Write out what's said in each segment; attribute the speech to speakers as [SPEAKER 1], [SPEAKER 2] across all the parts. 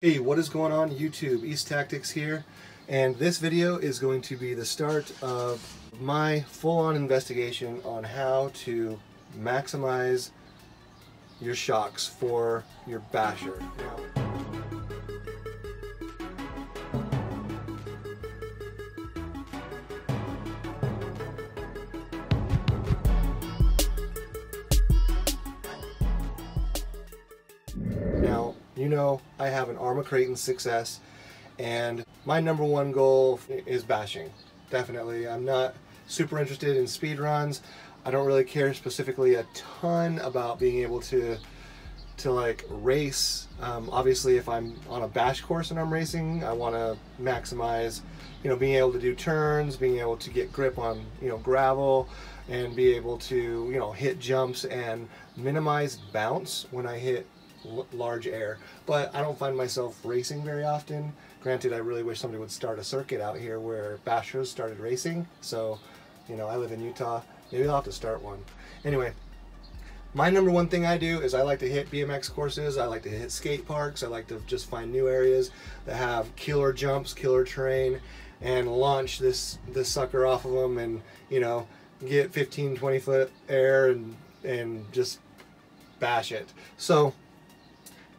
[SPEAKER 1] Hey, what is going on YouTube? East Tactics here, and this video is going to be the start of my full-on investigation on how to maximize your shocks for your basher. Now, you know I have an ARRMA Kraton 6S, and my number one goal is bashing. Definitely. I'm not super interested in speed runs. I don't really care specifically a ton about being able to like race. Obviously, if I'm on a bash course and I'm racing, I want to maximize, being able to do turns, being able to get grip on, gravel, and be able to, hit jumps and minimize bounce when I hit large air. But I don't find myself racing very often. Granted, I really wish somebody would start a circuit out here where bashers started racing. So, I live in Utah. Maybe I'll have to start one. Anyway, my number one thing I do is I like to hit BMX courses. I like to hit skate parks. I like to just find new areas that have killer jumps, killer terrain, and launch this sucker off of them, and get 15-20 foot air and just bash it. So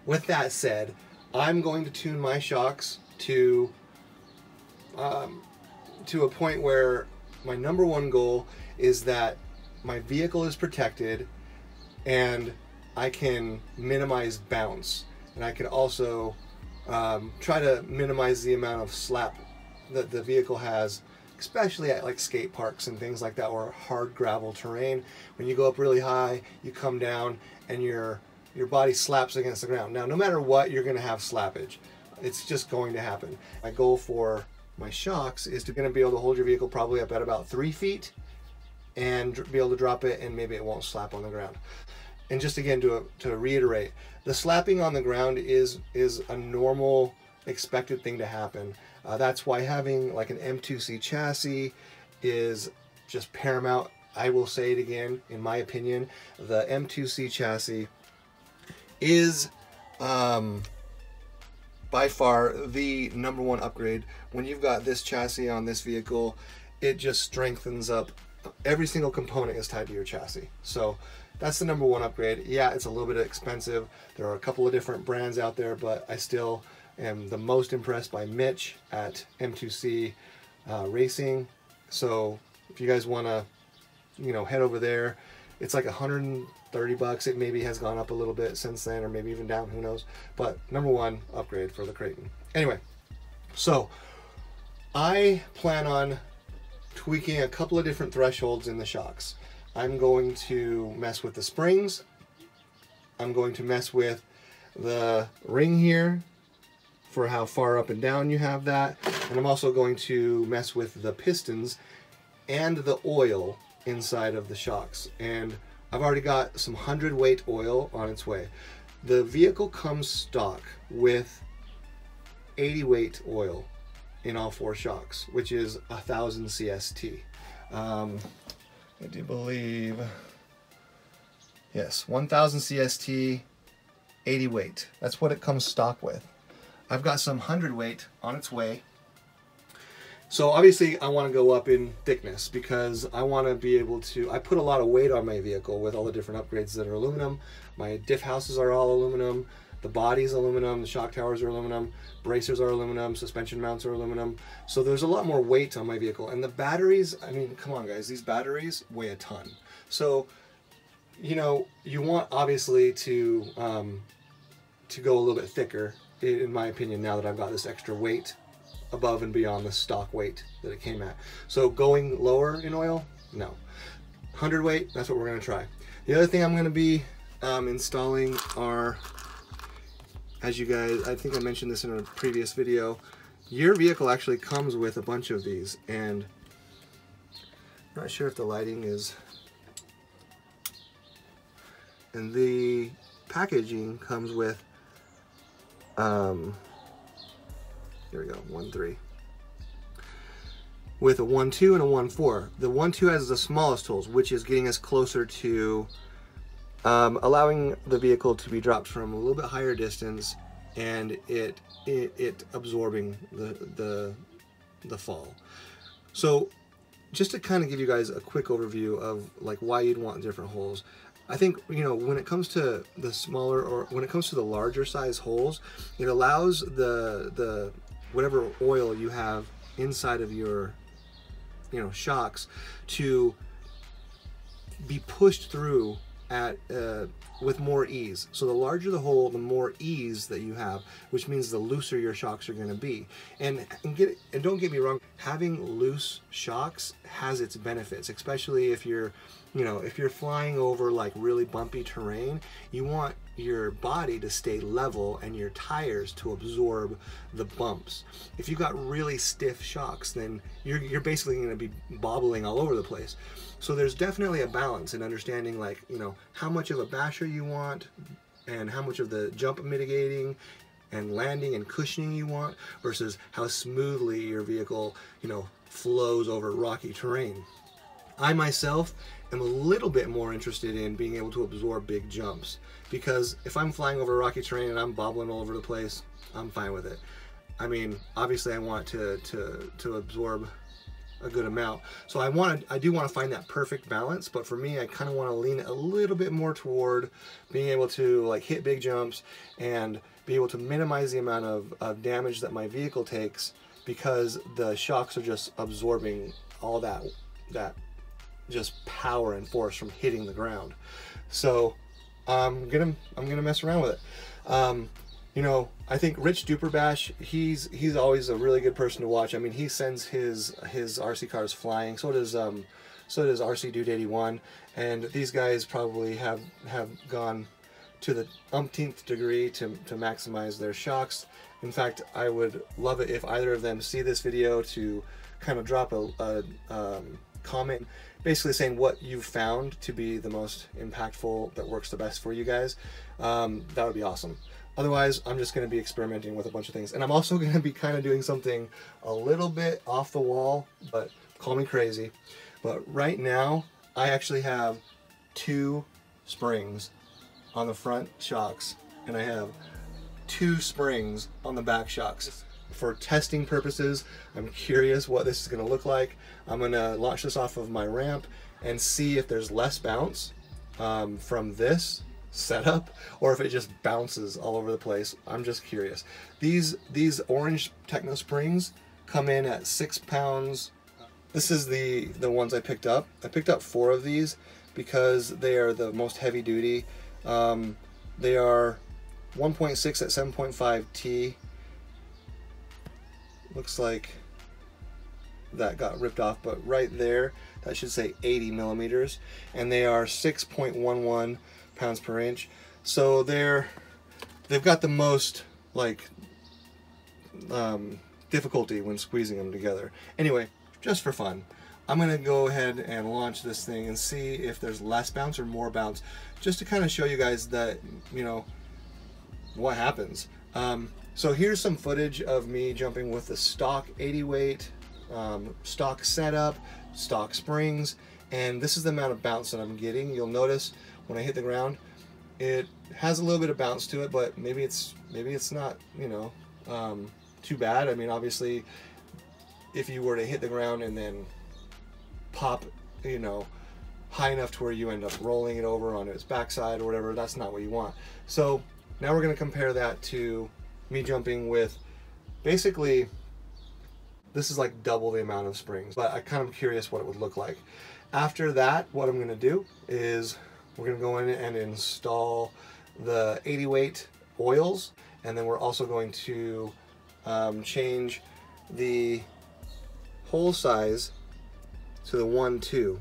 [SPEAKER 1] with that said, I'm going to tune my shocks to a point where my number one goal is that my vehicle is protected and I can minimize bounce, and I can also try to minimize the amount of slap that the vehicle has, especially at like skate parks and things like that, or hard gravel terrain. When you go up really high, you come down and your body slaps against the ground. Now, no matter what, you're going to have slappage. It's just going to happen. My goal for my shocks is to be able to hold your vehicle probably up at about 3 feet and be able to drop it, and maybe it won't slap on the ground. And just again, to reiterate, the slapping on the ground is a normal, expected thing to happen. That's why having like an M2C chassis is just paramount. I will say it again, in my opinion, the M2C chassis is by far the number one upgrade. When you've got this chassis on this vehicle, it just strengthens up. Every single component is tied to your chassis. So that's the number one upgrade. Yeah, it's a little bit expensive. There are a couple of different brands out there, but I still am the most impressed by Mitch at M2C Racing. So if you guys want to, head over there, it's like $130. It maybe has gone up a little bit since then, or maybe even down, who knows. But number one upgrade for the Kraton. Anyway, so I plan on tweaking a couple of different thresholds in the shocks. I'm going to mess with the springs. I'm going to mess with the ring here for how far up and down you have that. And I'm also going to mess with the pistons and the oil inside of the shocks. And I've already got some 100-weight oil on its way. The vehicle comes stock with 80-weight oil in all 4 shocks, which is 1,000 CST. I do believe, yes, 1,000 CST, 80 weight. That's what it comes stock with. I've got some 100-weight on its way. So obviously I want to go up in thickness because I want to be able to, I put a lot of weight on my vehicle with all the different upgrades that are aluminum. My diff houses are all aluminum. The body's aluminum, the shock towers are aluminum, bracers are aluminum, suspension mounts are aluminum. So there's a lot more weight on my vehicle. And the batteries, I mean, come on guys, these batteries weigh a ton. So, you want obviously to go a little bit thicker, in my opinion, now that I've got this extra weight above and beyond the stock weight that it came at. So going lower in oil, no. 100 weight, that's what we're gonna try. The other thing I'm gonna be installing are, as you guys, I think I mentioned this in a previous video, your vehicle actually comes with a bunch of these, and I'm not sure if the lighting is, and the packaging comes with, here we go, 1.3, with a 1.2 and a 1.4. The 1.2 has the smallest holes, which is getting us closer to allowing the vehicle to be dropped from a little bit higher distance and it absorbing the fall. So just to kind of give you guys a quick overview of like why you'd want different holes. I think, you know, when it comes to the smaller, or when it comes to the larger size holes, it allows the whatever oil you have inside of your, you know, shocks to be pushed through at with more ease. So the larger the hole, the more ease that you have, which means the looser your shocks are going to be. And don't get me wrong, having loose shocks has its benefits, especially if you're, you know, if you're flying over like really bumpy terrain. You want your body to stay level and your tires to absorb the bumps. If you've got really stiff shocks, then you're basically going to be bobbling all over the place. So there's definitely a balance in understanding, like, you know, how much of a basher you want and how much of the jump mitigating and landing and cushioning you want versus how smoothly your vehicle, you know, flows over rocky terrain. I myself am a little bit more interested in being able to absorb big jumps, because if I'm flying over rocky terrain and I'm bobbling all over the place, I'm fine with it. I mean, obviously I want to absorb a good amount. So I do want to find that perfect balance, but for me, I kind of want to lean a little bit more toward being able to like hit big jumps and be able to minimize the amount of damage that my vehicle takes, because the shocks are just absorbing all that just power and force from hitting the ground. So I'm gonna mess around with it. You know, I think Rich Duperbash, he's always a really good person to watch. I mean, he sends his RC cars flying. So does RC Dude 81, and these guys probably have gone to the umpteenth degree to maximize their shocks. In fact, I would love it if either of them see this video to kind of drop a comment basically saying what you've found to be the most impactful, that works the best for you guys. That would be awesome. Otherwise, I'm just going to be experimenting with a bunch of things. And I'm also going to be kind of doing something a little bit off the wall, but call me crazy. But right now, I actually have 2 springs on the front shocks, and I have 2 springs on the back shocks. For testing purposes, I'm curious what this is going to look like. I'm going to launch this off of my ramp and see if there's less bounce from this setup, or if it just bounces all over the place. I'm just curious. These orange Techno springs come in at 6 pounds. This is the ones I picked up. I picked up 4 of these because they are the most heavy duty. They are 1.6 at 7.5 T. Looks like that got ripped off, but right there, that should say 80 millimeters, and they are 6.11 pounds per inch. So they've got the most like difficulty when squeezing them together. Anyway, just for fun, I'm gonna go ahead and launch this thing and see if there's less bounce or more bounce, just to kind of show you guys that, you know, what happens. So here's some footage of me jumping with the stock 80 weight, stock setup, stock springs, and this is the amount of bounce that I'm getting. You'll notice when I hit the ground, it has a little bit of bounce to it, but maybe it's not, you know, too bad. I mean, obviously, if you were to hit the ground and then pop, you know, high enough to where you end up rolling it over on its backside or whatever, that's not what you want. So now we're going to compare that to me jumping with, basically, this is like double the amount of springs, but I kind of curious what it would look like. After that, what I'm going to do is we're going to go in and install the 80 weight oils, and then we're also going to change the hole size to the 1-2,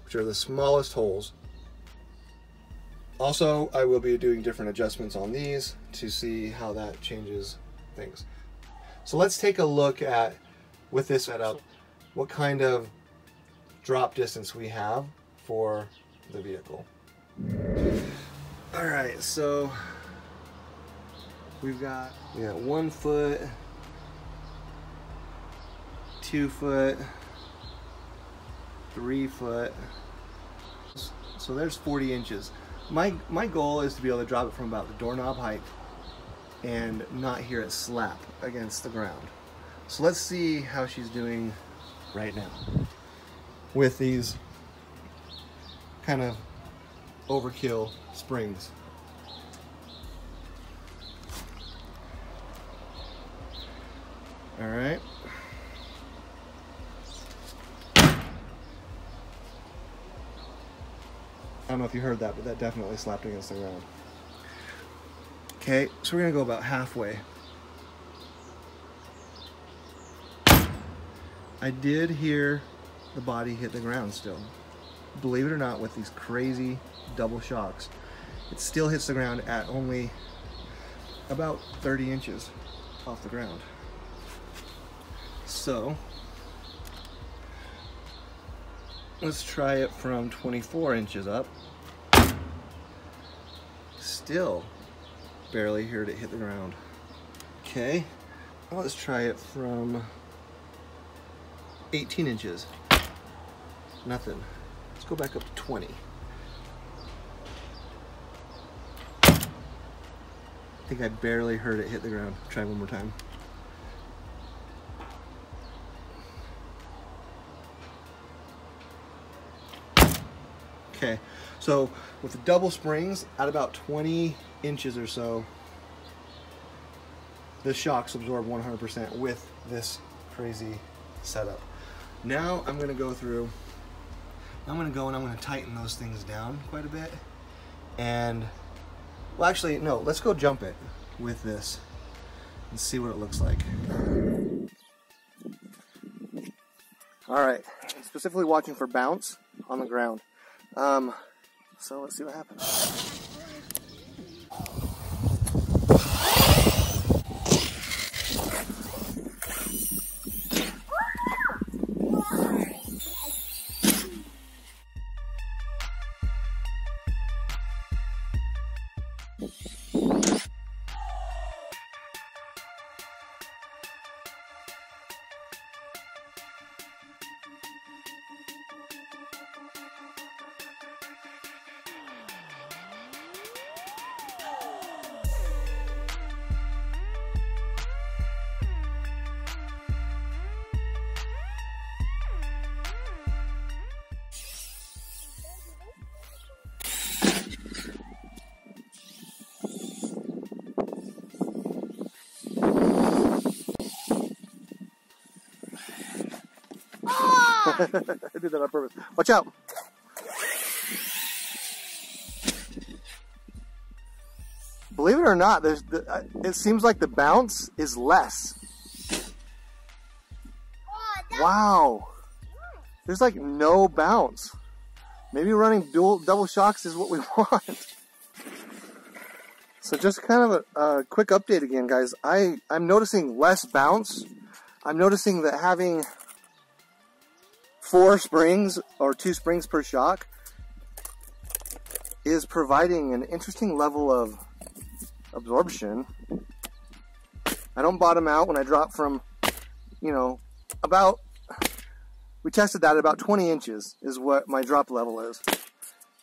[SPEAKER 1] which are the smallest holes. Also, I will be doing different adjustments on these to see how that changes things. So let's take a look at, with this setup, what kind of drop distance we have for the vehicle. All right, so we got 1 foot, 2 foot, 3 foot. So there's 40 inches. My goal is to be able to drop it from about the doorknob height and not hear it slap against the ground. So let's see how she's doing right now with these kind of overkill springs. All right. I don't know if you heard that, but that definitely slapped against the ground. Okay, so we're gonna go about halfway. I did hear the body hit the ground still. Believe it or not, with these crazy double shocks, it still hits the ground at only about 30 inches off the ground. So, let's try it from 24 inches up. Still barely heard it hit the ground. Okay, now let's try it from 18 inches. Nothing. Let's go back up to 20. I think I barely heard it hit the ground. Try one more time. Okay, so with the double springs at about 20 inches or so, the shocks absorb 100% with this crazy setup. Now I'm gonna go through, I'm gonna tighten those things down quite a bit. And, well actually, no, let's go jump it with this and see what it looks like. All right, I'm specifically watching for bounce on the ground. So let's see what happens. I did that on purpose. Watch out. Believe it or not, it seems like the bounce is less. Wow. There's like no bounce. Maybe running double shocks is what we want. So just kind of a quick update again, guys. I'm noticing less bounce. I'm noticing that having 4 springs or 2 springs per shock is providing an interesting level of absorption. I don't bottom out when I drop from, you know, about, we tested that at about 20 inches is what my drop level is.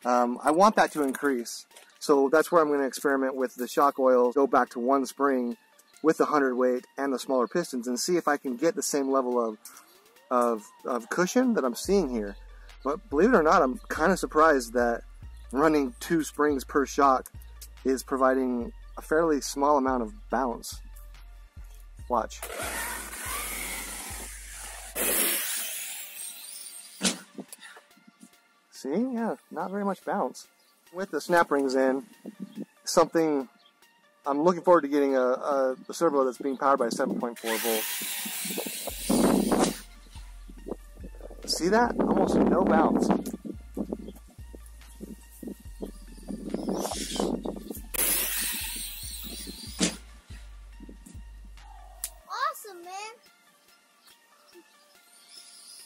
[SPEAKER 1] I want that to increase. So that's where I'm going to experiment with the shock oil, go back to 1 spring with the 100 weight and the smaller pistons and see if I can get the same level of cushion that I'm seeing here. But believe it or not, I'm kind of surprised that running 2 springs per shock is providing a fairly small amount of bounce. Watch. See? Yeah, not very much bounce. With the snap rings in, something I'm looking forward to getting a servo that's being powered by 7.4 volts. See that? Almost no bounce.
[SPEAKER 2] Awesome, man.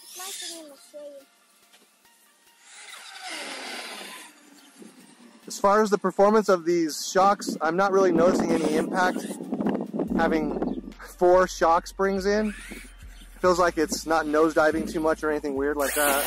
[SPEAKER 2] It's nice to be able to show you.
[SPEAKER 1] As far as the performance of these shocks, I'm not really noticing any impact. Having 4 shock springs in, feels like it's not nosediving too much or anything weird like that.